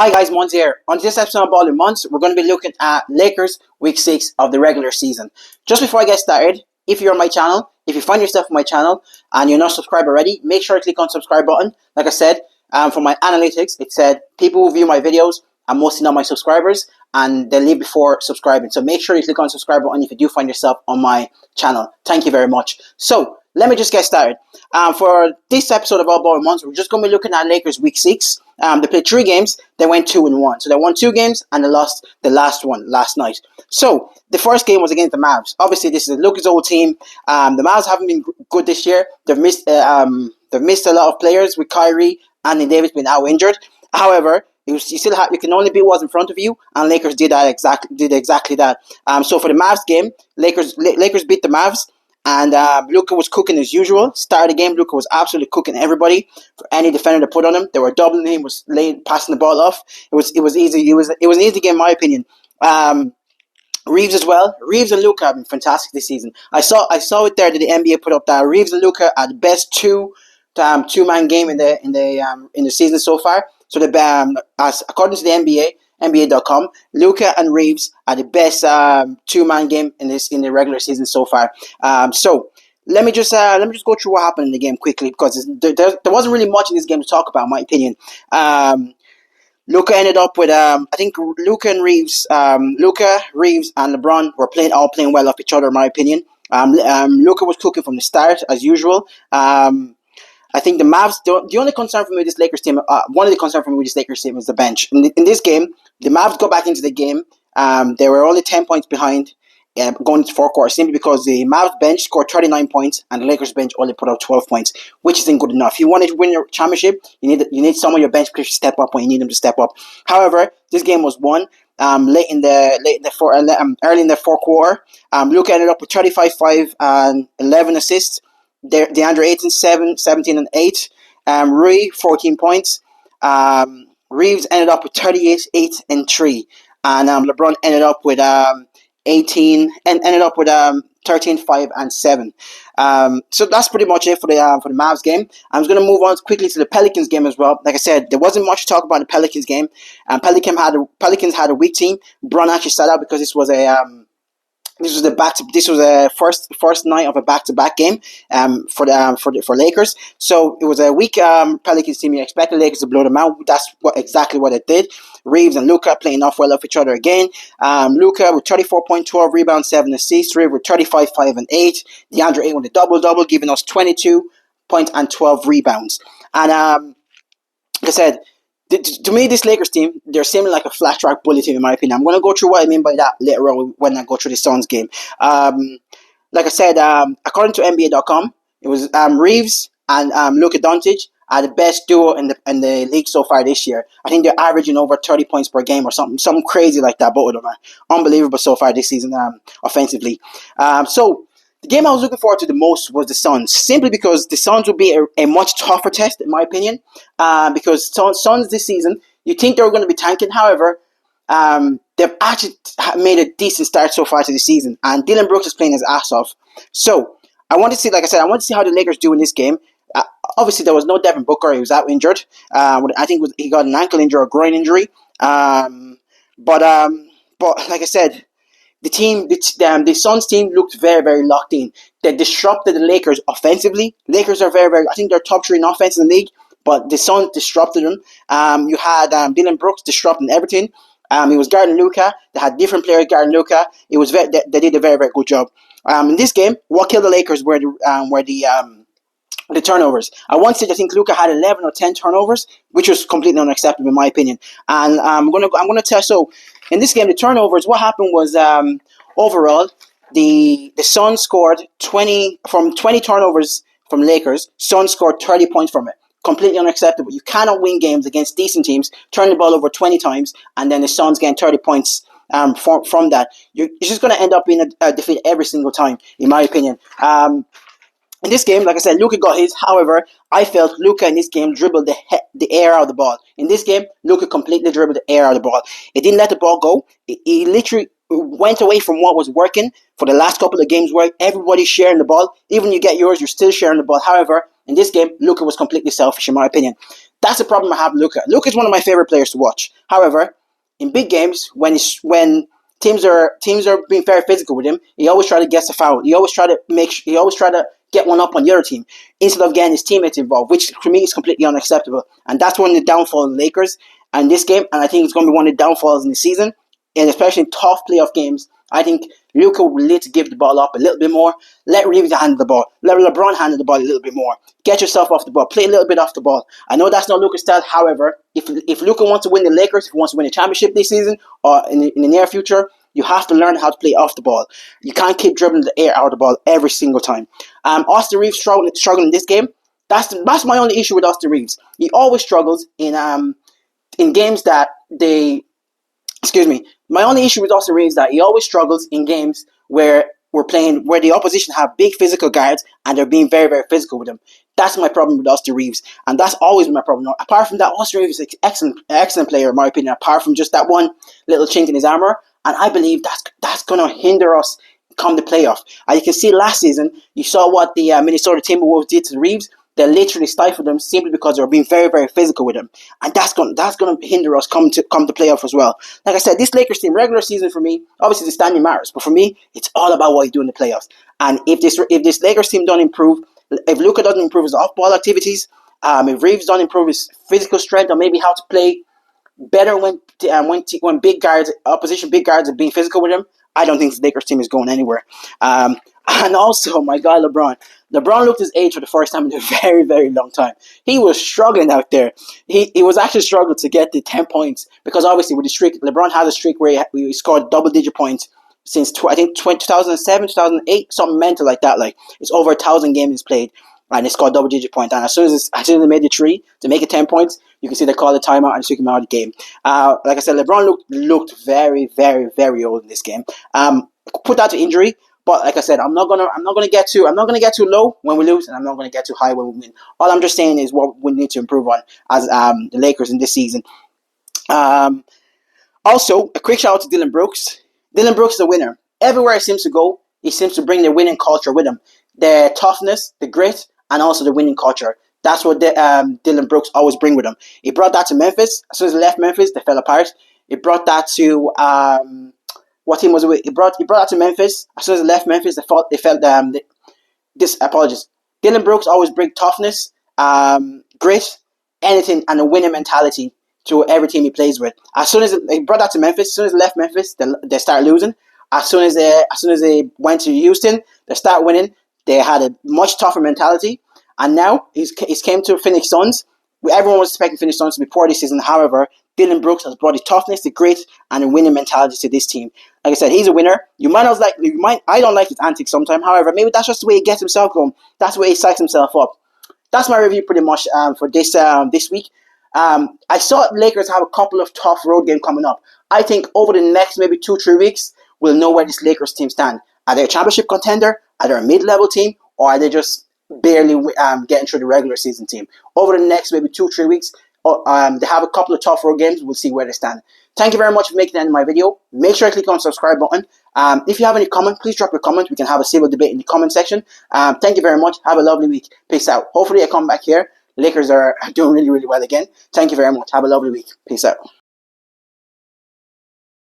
Hi guys, Mons here. On this episode of Ball in Months, we're going to be looking at Lakers Week 6 of the regular season. Just before I get started, if you're on my channel, if you find yourself on my channel and you're not subscribed already, make sure to click on subscribe button. Like I said, for my analytics, it said people who view my videos are mostly not my subscribers and they leave before subscribing. So make sure you click on subscribe button if you do find yourself on my channel. Thank you very much. So let me just get started. For this episode of All Ball in Months, we're just going to be looking at Lakers Week 6. They played 3 games. They went 2-1. So they won 2 games and they lost the last one last night. So the first game was against the Mavs. Obviously, this is Luka's old team. The Mavs haven't been good this year. They've missed a lot of players with Kyrie. Anthony Davis being out injured. However, you can only beat what's in front of you, and Lakers did exactly that. So for the Mavs game, Lakers beat the Mavs. And Luka was cooking as usual. Start of the game, Luka was absolutely cooking everybody. For any defender to put on him, they were doubling him, was passing the ball off. It was easy. It was an easy game, in my opinion. Reeves as well. Reeves and Luka have been fantastic this season. I saw it there that the NBA put up that Reeves and Luka are the best two-man game in the season so far. So as according to the NBA.com, Luka and Reeves are the best two-man game in the regular season so far. So let me just go through what happened in the game quickly because there wasn't really much in this game to talk about, in my opinion. Luka ended up with I think Luka, Reeves, and LeBron were all playing well off each other, in my opinion. Luka was cooking from the start as usual. I think the Mavs, the only concern for me with this Lakers team, one of the concerns for me with this Lakers team is the bench. In this game, the Mavs go back into the game. They were only 10 points behind going into 4 quarters, simply because the Mavs bench scored 39 points and the Lakers bench only put up 12 points, which isn't good enough. If you want to win your championship, you need some of your bench players to step up when you need them to step up. However, this game was won early in the fourth quarter. Luka ended up with 35, 5, and 11 assists. DeAndre Ayton 17 and 8. Rui 14 points. Reeves ended up with 38, 8 and 3. And LeBron ended up with 18 and ended up with 13, 5 and 7. So that's pretty much it for the Mavs game. I'm just going to move on quickly to the Pelicans game as well. Like I said, there wasn't much to talk about in the Pelicans game. Pelicans had a weak team. Bron actually sat out because this was a first night of a back-to-back game for Lakers. So it was a weak Pelicans team. You expected Lakers to blow them out. That's exactly what it did. Reeves and Luka playing off well off each other again. Luka with 34 points, 12 rebounds, 7 assists. Reeves with 35, 5 and 8. DeAndre Ayton with a double-double, giving us 22 points and 12 rebounds. And like I said, to me, this Lakers team, they're seeming like a flat track bully team, in my opinion. I'm going to go through what I mean by that later on when I go through the Suns game. Like I said, according to NBA.com, it was Reeves and Luka Doncic are the best duo in the league so far this year. I think they're averaging over 30 points per game or something crazy like that. Both of them are unbelievable so far this season offensively. So the game I was looking forward to the most was the Suns, simply because the Suns will be a much tougher test, in my opinion. Because Suns this season, you think they were going to be tanking. However, they've actually made a decent start so far to the season, and Dylan Brooks is playing his ass off. So I want to see, like I said, I want to see how the Lakers do in this game. Obviously, there was no Devin Booker; he was out injured. I think he got an ankle injury or a groin injury. But like I said, the Suns team looked very, very locked in. They disrupted the Lakers offensively. Lakers are very, very, I think they're top 3 in offense in the league, but the Suns disrupted them. You had Dylan Brooks disrupting everything. He was guarding Luka. They had different players guarding Luka. They did a very, very good job. In this game, what killed the Lakers were the turnovers. At one stage, I think Luka had 11 or 10 turnovers, which was completely unacceptable in my opinion. And I'm gonna tell. So in this game, the turnovers. What happened was overall, the Suns scored 20 turnovers from Lakers. Suns scored 30 points from it. Completely unacceptable. You cannot win games against decent teams, turn the ball over 20 times, and then the Suns getting 30 points from that. You're just going to end up being a defeat every single time, in my opinion. In this game, like I said, Luka got his. However, I felt Luka in this game dribbled the air out of the ball. In this game, Luka completely dribbled the air out of the ball. He didn't let the ball go. He literally went away from what was working for the last couple of games where everybody's sharing the ball. Even you get yours, you're still sharing the ball. However, in this game, Luka was completely selfish, in my opinion. That's the problem I have with Luka. Luka is one of my favorite players to watch. However, in big games, when teams are being very physical with him, he always try to get a foul. He always try to get one up on the other team instead of getting his teammates involved, which for me is completely unacceptable. And that's one of the downfalls of the Lakers and this game. And I think it's going to be one of the downfalls in the season, and especially in tough playoff games. I think Luka will need to give the ball up a little bit more. Let Reeves handle the ball. Let LeBron handle the ball a little bit more. Get yourself off the ball. Play a little bit off the ball. I know that's not Luka's style. However, if Luka wants to win the Lakers, if he wants to win a championship this season or in the near future, you have to learn how to play off the ball. You can't keep dribbling the air out of the ball every single time. Austin Reeves struggling in this game. That's my only issue with Austin Reeves. He always struggles in games that they. Excuse me. My only issue with Austin Reeves is that he always struggles in games where where the opposition have big physical guards and they're being very, very physical with him. That's my problem with Austin Reeves, and that's always been my problem. Apart from that, Austin Reeves is an excellent player in my opinion. Apart from just that one little chink in his armor, and I believe that's going to hinder us come the playoff. And you can see last season, you saw what the Minnesota Timberwolves did to Reeves. They literally stifled him simply because they were being very, very physical with him, and that's going to hinder us come to playoff as well. Like I said, this Lakers team regular season for me, obviously the standing matters, but for me, it's all about what you do in the playoffs. And if this Lakers team don't improve, if Luka doesn't improve his off ball activities, if Reeves doesn't improve his physical strength or maybe how to play better when opposition big guards are being physical with him, I don't think the Lakers team is going anywhere. And also, my guy LeBron. LeBron looked his age for the first time in a very, very long time. He was struggling out there. He was actually struggling to get the 10 points because obviously with the streak, LeBron has a streak where he scored double-digit points since I think 2007, 2008, something mental like that. Like it's over 1,000 games played, and he scored double-digit points. And as soon as they made the three to make it 10 points, you can see they called the timeout and took him out of the game. Like I said, LeBron looked very, very, very old in this game. Put that to injury. But like I said, I'm not gonna get too low when we lose, and I'm not gonna get too high when we win. All I'm just saying is what we need to improve on as the Lakers in this season. Also, a quick shout out to Dylan Brooks. Dylan Brooks is a winner. Everywhere he seems to go, he seems to bring the winning culture with him. The toughness, the grit, and also the winning culture. That's what Dylan Brooks always bring with him. He brought that to Memphis. As soon as he left Memphis, they fell apart. He brought that to what team was it with? He brought that to Memphis. As soon as he left Memphis, they felt apologies. Dylan Brooks always bring toughness, grit, anything, and a winning mentality to every team he plays with. As soon as he brought that to Memphis, as soon as he left Memphis, they start losing. As soon as they went to Houston, they start winning. They had a much tougher mentality, and now he's came to Phoenix Suns. Everyone was expecting Phoenix Suns to be poor this season. However, Dylan Brooks has brought the toughness, the grit, and the winning mentality to this team. Like I said, he's a winner. I don't like his antics sometimes. However, maybe that's just the way he gets himself going. That's the way he psychs himself up. That's my review pretty much for this week. I saw Lakers have a couple of tough road games coming up. I think over the next maybe 2-3 weeks, we'll know where this Lakers team stand. Are they a championship contender? Are they a mid-level team? Or are they just barely getting through the regular season team? Over the next maybe 2-3 weeks, they have a couple of tough road games. We'll see where they stand. Thank you very much for making the end of my video. Make sure to click on the subscribe button. If you have any comment, please drop your comment. We can have a civil debate in the comment section. Thank you very much. Have a lovely week. Peace out. Hopefully I come back here. Lakers are doing really, really well again. Thank you very much. Have a lovely week. Peace out.